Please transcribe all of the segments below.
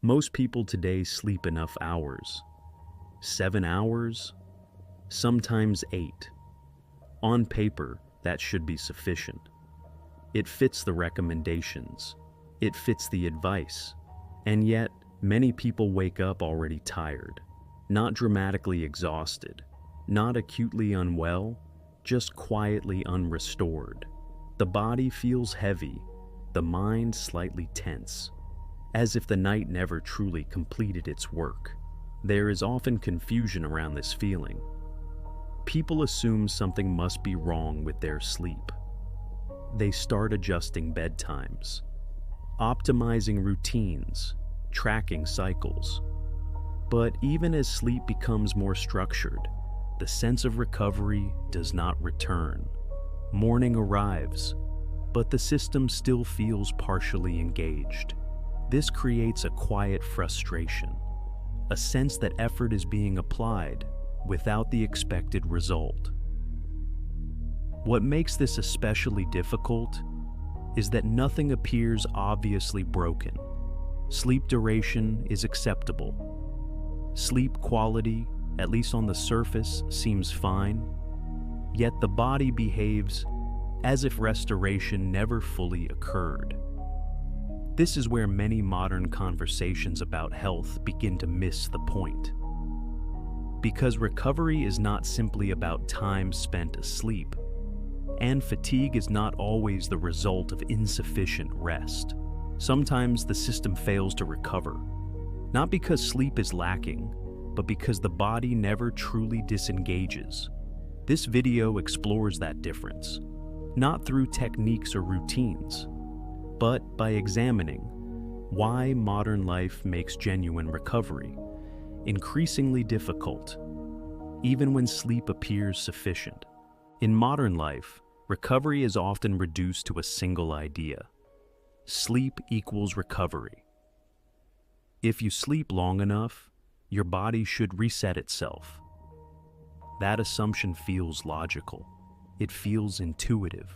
Most people today sleep enough hours. 7 hours? Sometimes 8. On paper, that should be sufficient. It fits the recommendations. It fits the advice. And yet, many people wake up already tired, not dramatically exhausted, not acutely unwell, just quietly unrestored. The body feels heavy, the mind slightly tense, as if the night never truly completed its work. There is often confusion around this feeling. People assume something must be wrong with their sleep. They start adjusting bedtimes, optimizing routines, tracking cycles. But even as sleep becomes more structured, the sense of recovery does not return. Morning arrives, but the system still feels partially engaged. This creates a quiet frustration, a sense that effort is being applied without the expected result. What makes this especially difficult is that nothing appears obviously broken. Sleep duration is acceptable. Sleep quality, at least on the surface, seems fine. Yet the body behaves as if restoration never fully occurred. This is where many modern conversations about health begin to miss the point. Because recovery is not simply about time spent asleep, and fatigue is not always the result of insufficient rest. Sometimes the system fails to recover, not because sleep is lacking, but because the body never truly disengages. This video explores that difference, not through techniques or routines, but by examining why modern life makes genuine recovery increasingly difficult, even when sleep appears sufficient. In modern life, recovery is often reduced to a single idea: sleep equals recovery. If you sleep long enough, your body should reset itself. That assumption feels logical. It feels intuitive.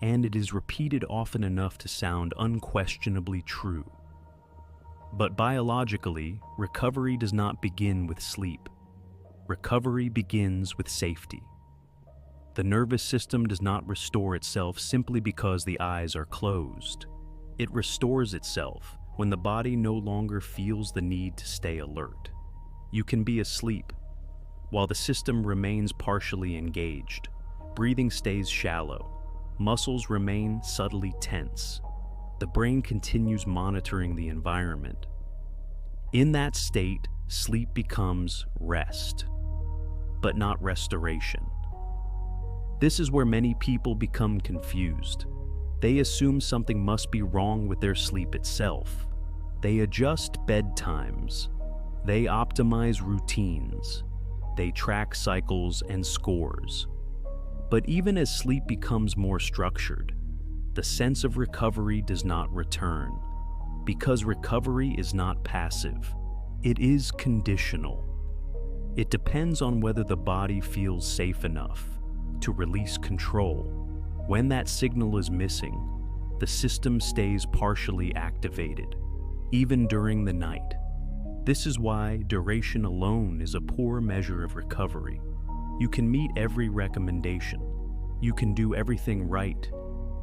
And it is repeated often enough to sound unquestionably true. But biologically, recovery does not begin with sleep. Recovery begins with safety. The nervous system does not restore itself simply because the eyes are closed. It restores itself when the body no longer feels the need to stay alert. You can be asleep while the system remains partially engaged. Breathing stays shallow. Muscles remain subtly tense. The brain continues monitoring the environment. In that state, sleep becomes rest, but not restoration. This is where many people become confused. They assume something must be wrong with their sleep itself. They adjust bedtimes. They optimize routines. They track cycles and scores. But even as sleep becomes more structured, the sense of recovery does not return, because recovery is not passive. It is conditional. It depends on whether the body feels safe enough to release control. When that signal is missing, the system stays partially activated, even during the night. This is why duration alone is a poor measure of recovery. You can meet every recommendation. You can do everything right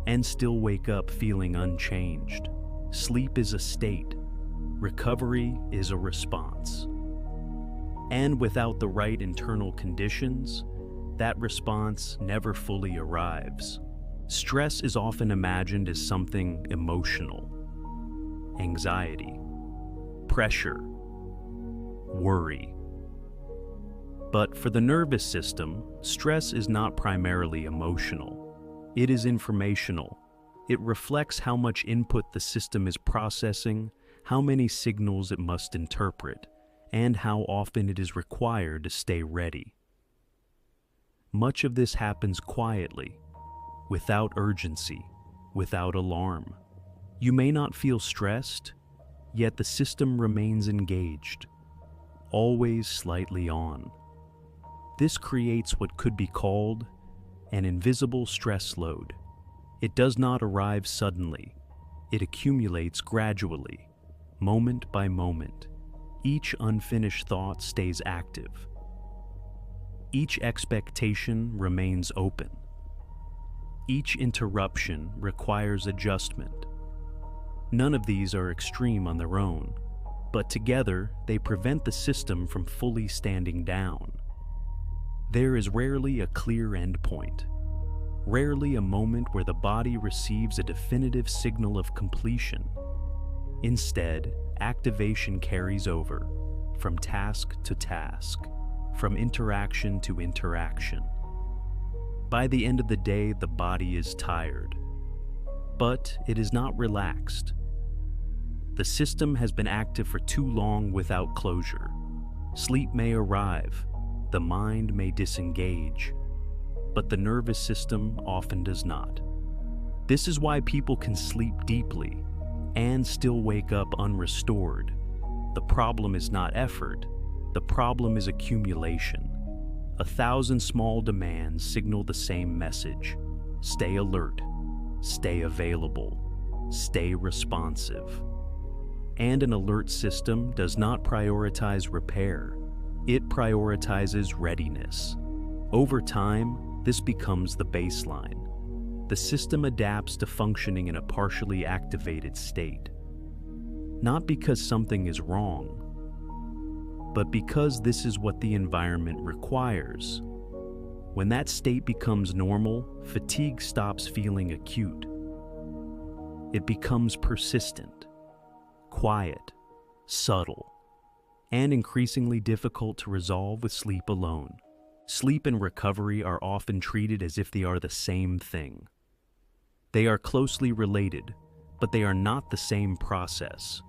and still wake up feeling unchanged. Sleep is a state. Recovery is a response. And without the right internal conditions, that response never fully arrives. Stress is often imagined as something emotional: anxiety, pressure, worry. But for the nervous system, stress is not primarily emotional. It is informational. It reflects how much input the system is processing, how many signals it must interpret, and how often it is required to stay ready. Much of this happens quietly, without urgency, without alarm. You may not feel stressed, yet the system remains engaged, always slightly on. This creates what could be called an invisible stress load. It does not arrive suddenly. It accumulates gradually, moment by moment. Each unfinished thought stays active. Each expectation remains open. Each interruption requires adjustment. None of these are extreme on their own, but together they prevent the system from fully standing down. There is rarely a clear endpoint, rarely a moment where the body receives a definitive signal of completion. Instead, activation carries over, from task to task, from interaction to interaction. By the end of the day, the body is tired, but it is not relaxed. The system has been active for too long without closure. Sleep may arrive, the mind may disengage, but the nervous system often does not. This is why people can sleep deeply and still wake up unrestored. The problem is not effort, the problem is accumulation. 1,000 small demands signal the same message. Stay alert, stay available, stay responsive. And an alert system does not prioritize repair, it prioritizes readiness. Over time, this becomes the baseline. The system adapts to functioning in a partially activated state. Not because something is wrong, but because this is what the environment requires. When that state becomes normal, fatigue stops feeling acute. It becomes persistent, quiet, subtle, and increasingly difficult to resolve with sleep alone. Sleep and recovery are often treated as if they are the same thing. They are closely related, but they are not the same process.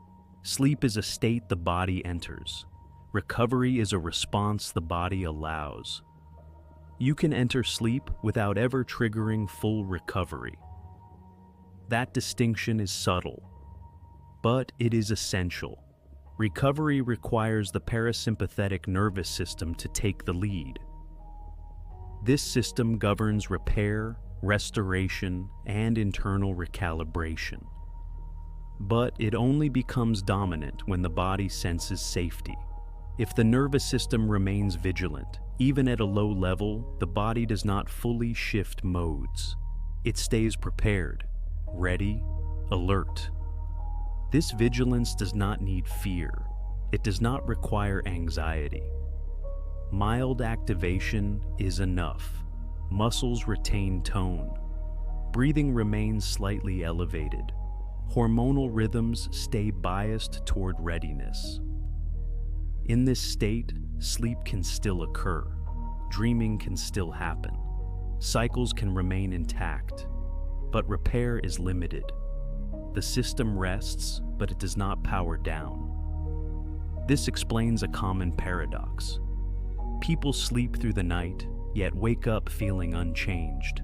Sleep is a state the body enters. Recovery is a response the body allows. You can enter sleep without ever triggering full recovery. That distinction is subtle, but it is essential. Recovery requires the parasympathetic nervous system to take the lead. This system governs repair, restoration, and internal recalibration. But it only becomes dominant when the body senses safety. If the nervous system remains vigilant, even at a low level, the body does not fully shift modes. It stays prepared, ready, alert. This vigilance does not need fear. It does not require anxiety. Mild activation is enough. Muscles retain tone. Breathing remains slightly elevated. Hormonal rhythms stay biased toward readiness. In this state, sleep can still occur. Dreaming can still happen. Cycles can remain intact, but repair is limited. The system rests, but it does not power down. This explains a common paradox. People sleep through the night, yet wake up feeling unchanged.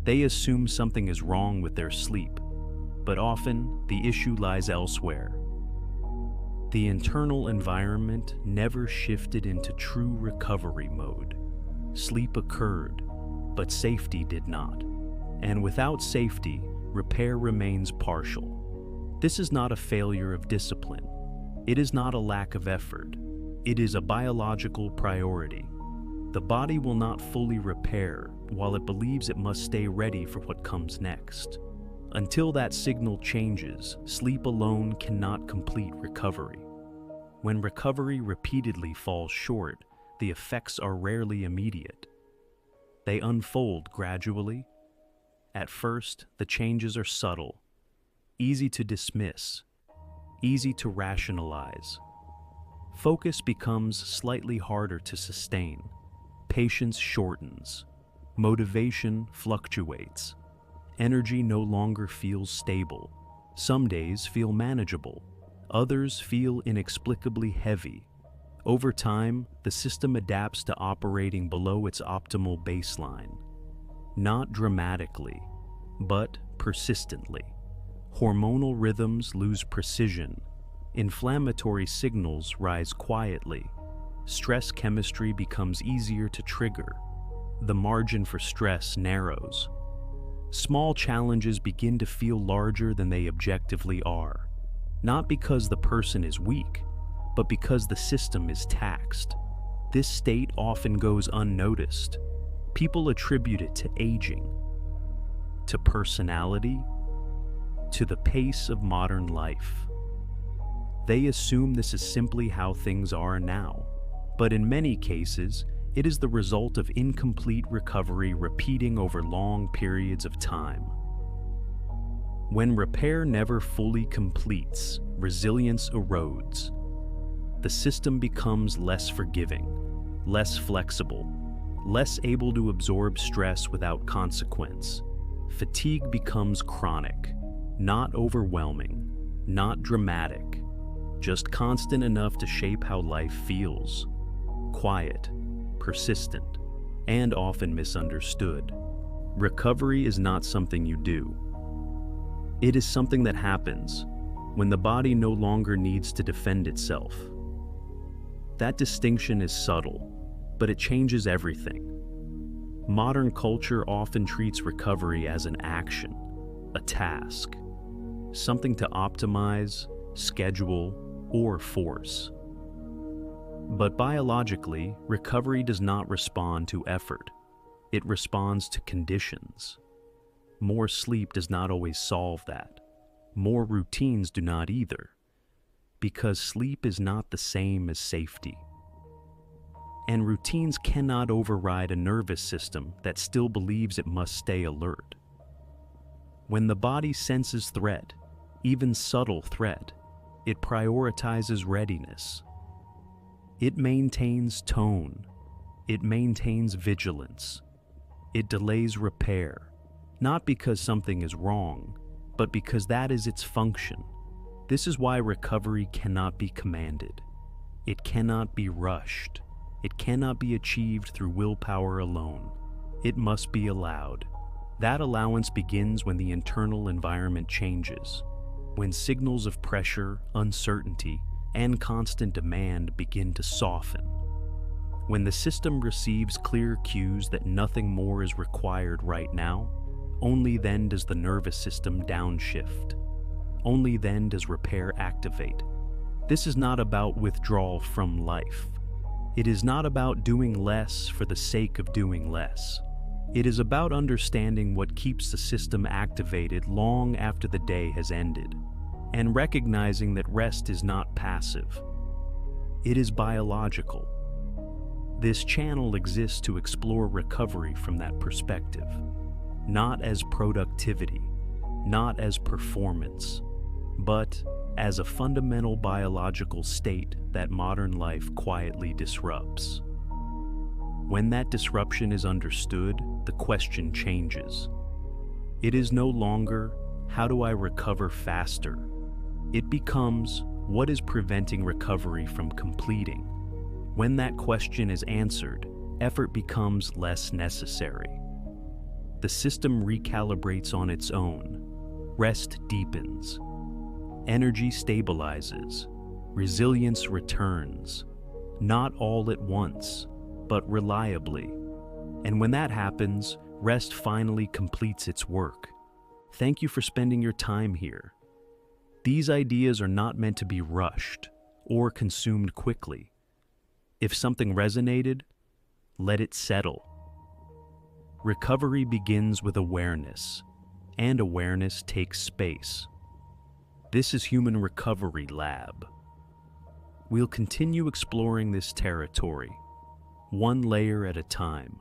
They assume something is wrong with their sleep, but often the issue lies elsewhere. The internal environment never shifted into true recovery mode. Sleep occurred, but safety did not. And without safety, repair remains partial. This is not a failure of discipline. It is not a lack of effort. It is a biological priority. The body will not fully repair while it believes it must stay ready for what comes next. Until that signal changes, sleep alone cannot complete recovery. When recovery repeatedly falls short, the effects are rarely immediate. They unfold gradually. At first, the changes are subtle, easy to dismiss, easy to rationalize. Focus becomes slightly harder to sustain. Patience shortens. Motivation fluctuates. Energy no longer feels stable. Some days feel manageable. Others feel inexplicably heavy. Over time, the system adapts to operating below its optimal baseline. Not dramatically, but persistently. Hormonal rhythms lose precision. Inflammatory signals rise quietly. Stress chemistry becomes easier to trigger. The margin for stress narrows. Small challenges begin to feel larger than they objectively are. not because the person is weak, but because the system is taxed. This state often goes unnoticed. People attribute it to aging, to personality, to the pace of modern life. They assume this is simply how things are now, but in many cases, it is the result of incomplete recovery repeating over long periods of time. When repair never fully completes, resilience erodes. The system becomes less forgiving, less flexible, less able to absorb stress without consequence. Fatigue becomes chronic, not overwhelming, not dramatic, just constant enough to shape how life feels. Quiet, persistent, and often misunderstood. Recovery is not something you do. It is something that happens when the body no longer needs to defend itself. That distinction is subtle, but it changes everything. Modern culture often treats recovery as an action, a task, something to optimize, schedule, or force. But biologically, recovery does not respond to effort. It responds to conditions. More sleep does not always solve that. More routines do not either, because sleep is not the same as safety. And routines cannot override a nervous system that still believes it must stay alert. When the body senses threat, even subtle threat, it prioritizes readiness. It maintains tone. It maintains vigilance. It delays repair, not because something is wrong, but because that is its function. This is why recovery cannot be commanded. It cannot be rushed. It cannot be achieved through willpower alone. It must be allowed. That allowance begins when the internal environment changes, when signals of pressure, uncertainty, and constant demand begin to soften. When the system receives clear cues that nothing more is required right now, only then does the nervous system downshift. Only then does repair activate. This is not about withdrawal from life. It is not about doing less for the sake of doing less. It is about understanding what keeps the system activated long after the day has ended, and recognizing that rest is not passive. It is biological. This channel exists to explore recovery from that perspective, not as productivity, not as performance, but as a fundamental biological state that modern life quietly disrupts. When that disruption is understood, the question changes. It is no longer, how do I recover faster? It becomes, what is preventing recovery from completing? When that question is answered, effort becomes less necessary. The system recalibrates on its own. Rest deepens. Energy stabilizes. Resilience returns. Not all at once, but reliably. And when that happens, rest finally completes its work. Thank you for spending your time here. These ideas are not meant to be rushed or consumed quickly. If something resonated, let it settle. Recovery begins with awareness, and awareness takes space. This is Human Recovery Lab. We'll continue exploring this territory, one layer at a time.